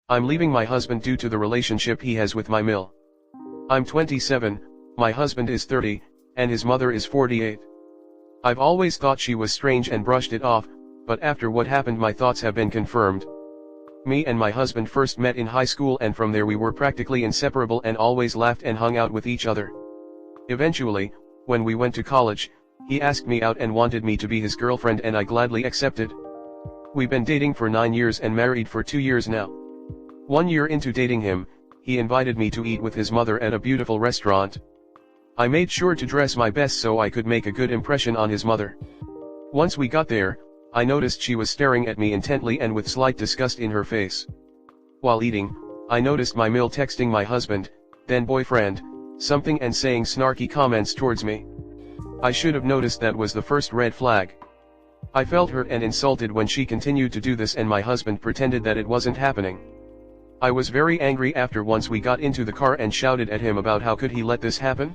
I'm leaving my husband due to the relationship he has with my mill. I'm 27, my husband is 30, and his mother is 48. I've always thought she was strange and brushed it off, but after what happened my thoughts have been confirmed. Me and my husband first met in high school and from there we were practically inseparable and always laughed and hung out with each other. Eventually, when we went to college, he asked me out and wanted me to be his girlfriend and I gladly accepted. We've been dating for 9 years and married for 2 years now. 1 year into dating him, he invited me to eat with his mother at a beautiful restaurant. I made sure to dress my best so I could make a good impression on his mother. Once we got there, I noticed she was staring at me intently and with slight disgust in her face. While eating, I noticed my mill texting my husband, then boyfriend, something and saying snarky comments towards me. I should have noticed that was the first red flag. I felt hurt and insulted when she continued to do this and my husband pretended that it wasn't happening. I was very angry after once we got into the car and shouted at him about how could he let this happen?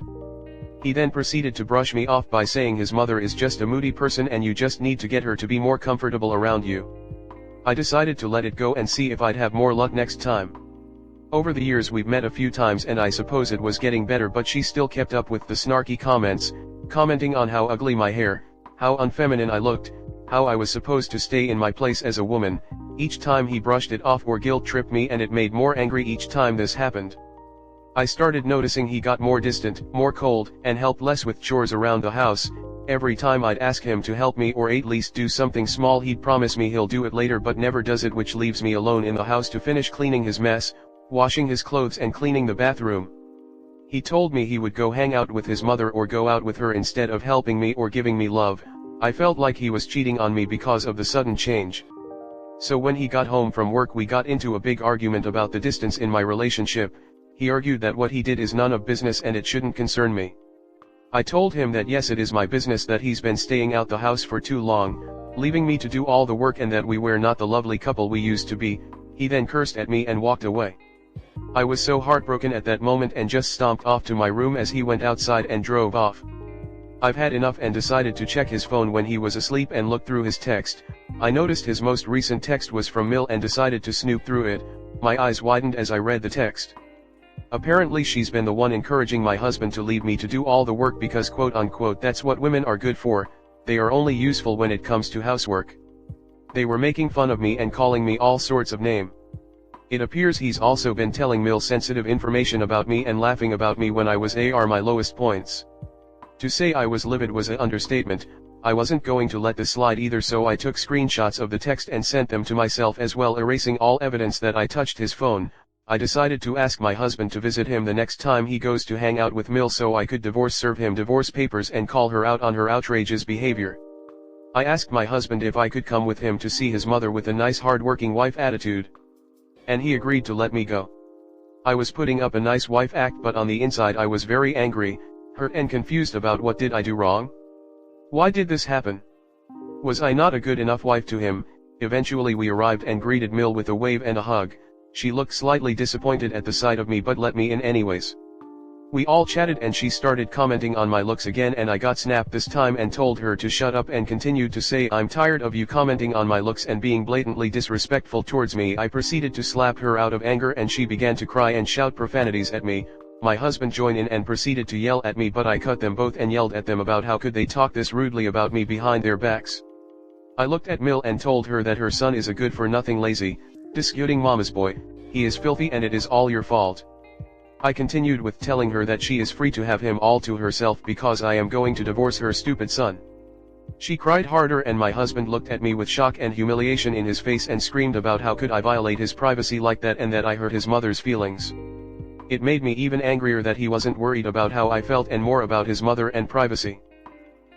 He then proceeded to brush me off by saying his mother is just a moody person and you just need to get her to be more comfortable around you. I decided to let it go and see if I'd have more luck next time. Over the years we've met a few times and I suppose it was getting better but she still kept up with the snarky comments, commenting on how ugly my hair, how unfeminine I looked, how I was supposed to stay in my place as a woman. Each time he brushed it off or guilt-tripped me and it made more angry each time this happened. I started noticing he got more distant, more cold, and helped less with chores around the house. Every time I'd ask him to help me or at least do something small he'd promise me he'll do it later but never does it, which leaves me alone in the house to finish cleaning his mess, washing his clothes and cleaning the bathroom. He told me he would go hang out with his mother or go out with her instead of helping me or giving me love. I felt like he was cheating on me because of the sudden change. So when he got home from work we got into a big argument about the distance in my relationship. He argued that what he did is none of business and it shouldn't concern me. I told him that yes, it is my business that he's been staying out the house for too long, leaving me to do all the work and that we were not the lovely couple we used to be. He then cursed at me and walked away. I was so heartbroken at that moment and just stomped off to my room as he went outside and drove off. I've had enough and decided to check his phone when he was asleep and look through his text. I noticed his most recent text was from Mill and decided to snoop through it. My eyes widened as I read the text. Apparently she's been the one encouraging my husband to leave me to do all the work because quote unquote that's what women are good for, they are only useful when it comes to housework. They were making fun of me and calling me all sorts of names. It appears he's also been telling Mill sensitive information about me and laughing about me when I was my lowest points. To say I was livid was an understatement. I wasn't going to let this slide either, so I took screenshots of the text and sent them to myself as well, erasing all evidence that I touched his phone. I decided to ask my husband to visit him the next time he goes to hang out with Mill so I could serve him divorce papers and call her out on her outrageous behavior. I asked my husband if I could come with him to see his mother with a nice hard-working wife attitude. And he agreed to let me go. I was putting up a nice wife act, but on the inside I was very angry, hurt and confused about what did I do wrong? Why did this happen? Was I not a good enough wife to him? Eventually we arrived and greeted Mill with a wave and a hug. She looked slightly disappointed at the sight of me but let me in anyways. We all chatted and she started commenting on my looks again and I got snapped this time and told her to shut up and continued to say, "I'm tired of you commenting on my looks and being blatantly disrespectful towards me." I proceeded to slap her out of anger and she began to cry and shout profanities at me. My husband joined in and proceeded to yell at me, but I cut them both and yelled at them about how could they talk this rudely about me behind their backs. I looked at Mill and told her that her son is a good-for-nothing lazy, disputing mama's boy. He is filthy and it is all your fault. I continued with telling her that she is free to have him all to herself because I am going to divorce her stupid son. She cried harder and my husband looked at me with shock and humiliation in his face and screamed about how could I violate his privacy like that and that I hurt his mother's feelings. It made me even angrier that he wasn't worried about how I felt and more about his mother and privacy.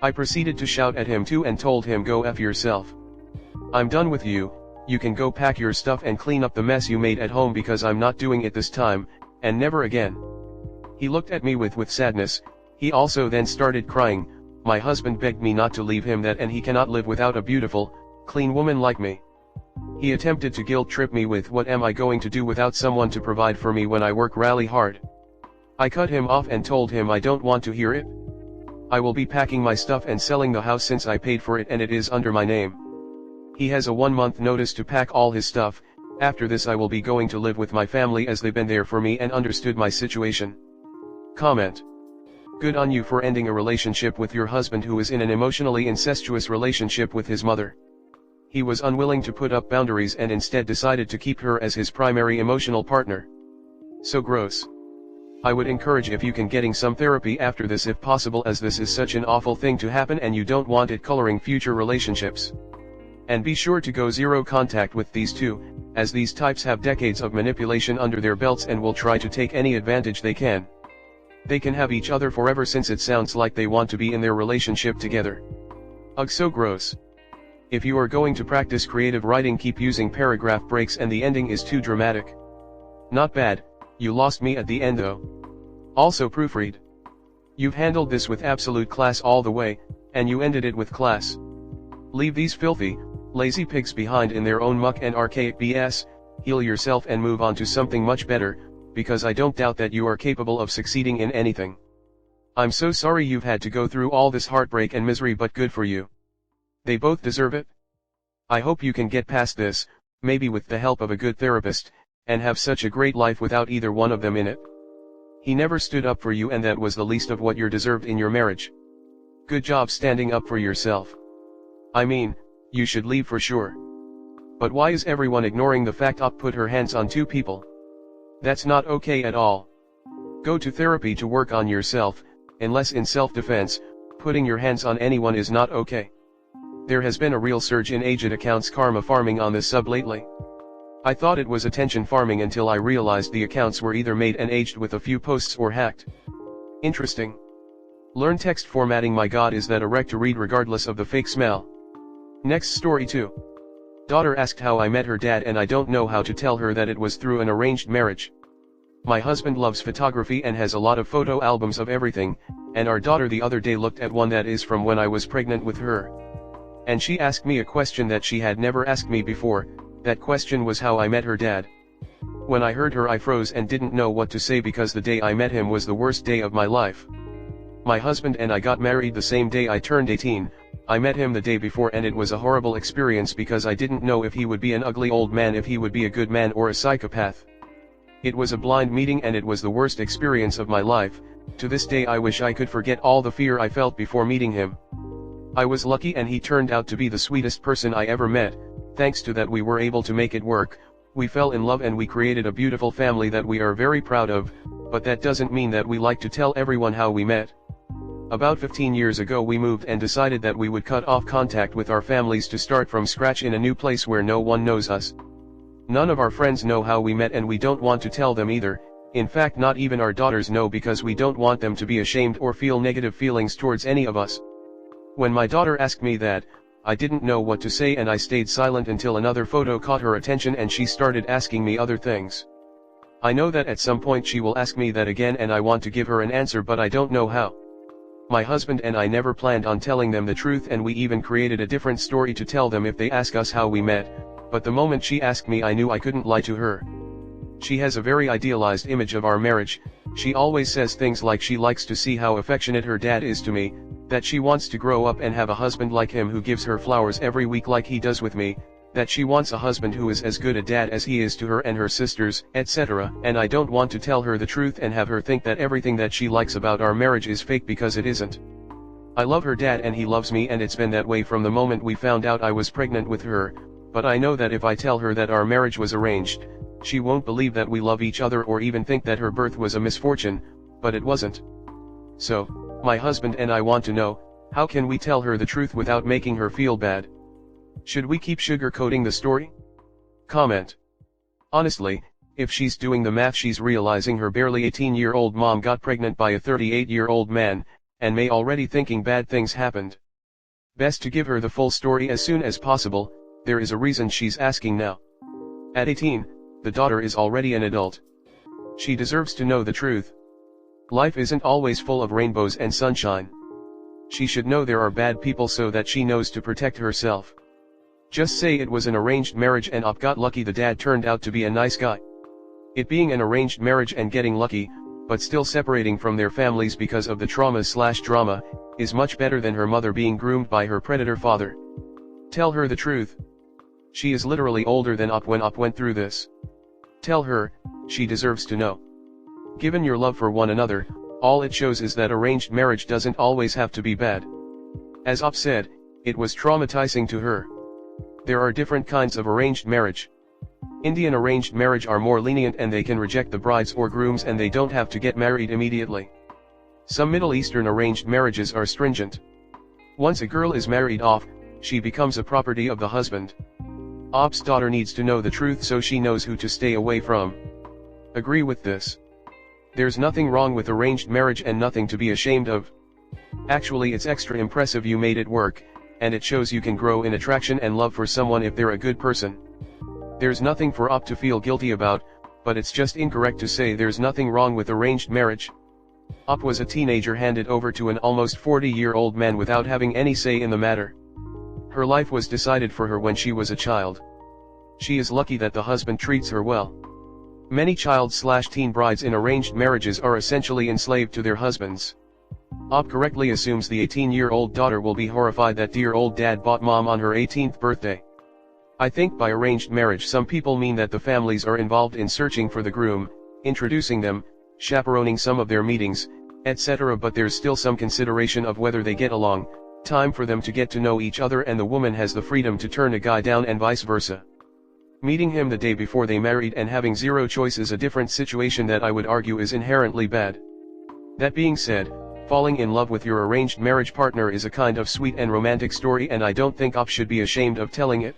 I proceeded to shout at him too and told him, "Go F yourself. I'm done with you, you can go pack your stuff and clean up the mess you made at home because I'm not doing it this time, and never again." He looked at me with sadness. He also then started crying. My husband begged me not to leave him that and he cannot live without a beautiful, clean woman like me. He attempted to guilt trip me with what am I going to do without someone to provide for me when I work really hard. I cut him off and told him I don't want to hear it. I will be packing my stuff and selling the house since I paid for it and it is under my name. He has a 1-month notice to pack all his stuff. After this I will be going to live with my family as they've been there for me and understood my situation. Comment. Good on you for ending a relationship with your husband who is in an emotionally incestuous relationship with his mother. He was unwilling to put up boundaries and instead decided to keep her as his primary emotional partner. So gross. I would encourage if you can getting some therapy after this if possible, as this is such an awful thing to happen and you don't want it coloring future relationships. And be sure to go zero contact with these two, as these types have decades of manipulation under their belts and will try to take any advantage they can. They can have each other forever since it sounds like they want to be in their relationship together. Ugh, so gross. If you are going to practice creative writing, keep using paragraph breaks and the ending is too dramatic. Not bad, you lost me at the end though. Also proofread. You've handled this with absolute class all the way, and you ended it with class. Leave these filthy, lazy pigs behind in their own muck and archaic BS, heal yourself and move on to something much better, because I don't doubt that you are capable of succeeding in anything. I'm so sorry you've had to go through all this heartbreak and misery, but good for you. They both deserve it. I hope you can get past this, maybe with the help of a good therapist, and have such a great life without either one of them in it. He never stood up for you and that was the least of what you deserved in your marriage. Good job standing up for yourself. I mean, you should leave for sure. But why is everyone ignoring the fact Op put her hands on two people? That's not okay at all. Go to therapy to work on yourself, unless in self-defense, putting your hands on anyone is not okay. There has been a real surge in aged accounts karma farming on this sub lately. I thought it was attention farming until I realized the accounts were either made and aged with a few posts or hacked. Interesting. Learn text formatting. My god, is that a wreck to read regardless of the fake smell. Next story 2. Daughter asked how I met her dad and I don't know how to tell her that it was through an arranged marriage. My husband loves photography and has a lot of photo albums of everything, and our daughter the other day looked at one that is from when I was pregnant with her. And she asked me a question that she had never asked me before. That question was how I met her dad. When I heard her I froze and didn't know what to say because the day I met him was the worst day of my life. My husband and I got married the same day I turned 18, I met him the day before and it was a horrible experience because I didn't know if he would be an ugly old man, if he would be a good man or a psychopath. It was a blind meeting and it was the worst experience of my life. To this day I wish I could forget all the fear I felt before meeting him. I was lucky and he turned out to be the sweetest person I ever met. Thanks to that we were able to make it work, we fell in love and we created a beautiful family that we are very proud of, but that doesn't mean that we like to tell everyone how we met. About 15 years ago we moved and decided that we would cut off contact with our families to start from scratch in a new place where no one knows us. None of our friends know how we met and we don't want to tell them either. In fact, not even our daughters know because we don't want them to be ashamed or feel negative feelings towards any of us. When my daughter asked me that, I didn't know what to say and I stayed silent until another photo caught her attention and she started asking me other things. I know that at some point she will ask me that again and I want to give her an answer, but I don't know how. My husband and I never planned on telling them the truth and we even created a different story to tell them if they ask us how we met, but the moment she asked me I knew I couldn't lie to her. She has a very idealized image of our marriage. She always says things like she likes to see how affectionate her dad is to me, that she wants to grow up and have a husband like him who gives her flowers every week like he does with me, that she wants a husband who is as good a dad as he is to her and her sisters, etc. And I don't want to tell her the truth and have her think that everything that she likes about our marriage is fake, because it isn't. I love her dad and he loves me, and it's been that way from the moment we found out I was pregnant with her, but I know that if I tell her that our marriage was arranged, she won't believe that we love each other or even think that her birth was a misfortune, but it wasn't. So, my husband and I want to know, how can we tell her the truth without making her feel bad? Should we keep sugarcoating the story? Comment. Honestly, if she's doing the math, she's realizing her barely 18-year-old mom got pregnant by a 38-year-old man, and may already thinking bad things happened. Best to give her the full story as soon as possible. There is a reason she's asking now. At 18, the daughter is already an adult. She deserves to know the truth. Life isn't always full of rainbows and sunshine. She should know there are bad people so that she knows to protect herself. Just say it was an arranged marriage and Op got lucky the dad turned out to be a nice guy. It being an arranged marriage and getting lucky, but still separating from their families because of the trauma/drama, is much better than her mother being groomed by her predator father. Tell her the truth. She is literally older than Up when Up went through this. Tell her, she deserves to know. Given your love for one another, all it shows is that arranged marriage doesn't always have to be bad. As Up said, it was traumatizing to her. There are different kinds of arranged marriage. Indian arranged marriage are more lenient and they can reject the brides or grooms and they don't have to get married immediately. Some Middle Eastern arranged marriages are stringent. Once a girl is married off, she becomes a property of the husband. Op's daughter needs to know the truth so she knows who to stay away from. Agree with this. There's nothing wrong with arranged marriage and nothing to be ashamed of. Actually, it's extra impressive you made it work, and it shows you can grow in attraction and love for someone if they're a good person. There's nothing for Op to feel guilty about, but it's just incorrect to say there's nothing wrong with arranged marriage. Op was a teenager handed over to an almost 40-year-old man without having any say in the matter. Her life was decided for her when she was a child. She is lucky that the husband treats her well. Many child/teen brides in arranged marriages are essentially enslaved to their husbands. Op correctly assumes the 18-year-old daughter will be horrified that dear old dad bought mom on her 18th birthday. I think by arranged marriage some people mean that the families are involved in searching for the groom, introducing them, chaperoning some of their meetings, etc. But there's still some consideration of whether they get along, time for them to get to know each other, and the woman has the freedom to turn a guy down and vice versa. Meeting him the day before they married and having zero choice is a different situation that I would argue is inherently bad. That being said, falling in love with your arranged marriage partner is a kind of sweet and romantic story, and I don't think Op should be ashamed of telling it.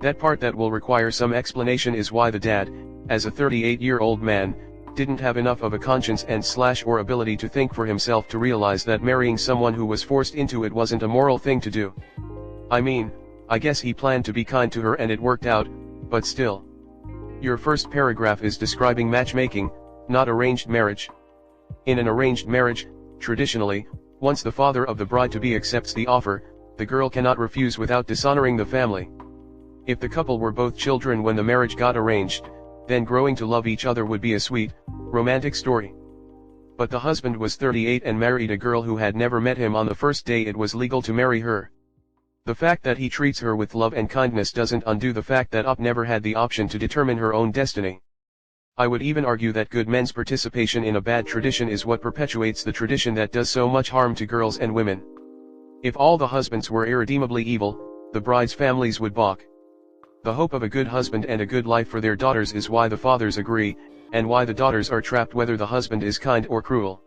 That part that will require some explanation is why the dad, as a 38-year-old man, didn't have enough of a conscience and/or ability to think for himself to realize that marrying someone who was forced into it wasn't a moral thing to do. I mean, I guess he planned to be kind to her and it worked out, but still. Your first paragraph is describing matchmaking, not arranged marriage. In an arranged marriage, traditionally, once the father of the bride-to-be accepts the offer, the girl cannot refuse without dishonoring the family. If the couple were both children when the marriage got arranged, then growing to love each other would be a sweet, romantic story. But the husband was 38 and married a girl who had never met him on the first day it was legal to marry her. The fact that he treats her with love and kindness doesn't undo the fact that Op never had the option to determine her own destiny. I would even argue that good men's participation in a bad tradition is what perpetuates the tradition that does so much harm to girls and women. If all the husbands were irredeemably evil, the brides' families would balk. The hope of a good husband and a good life for their daughters is why the fathers agree, and why the daughters are trapped whether the husband is kind or cruel.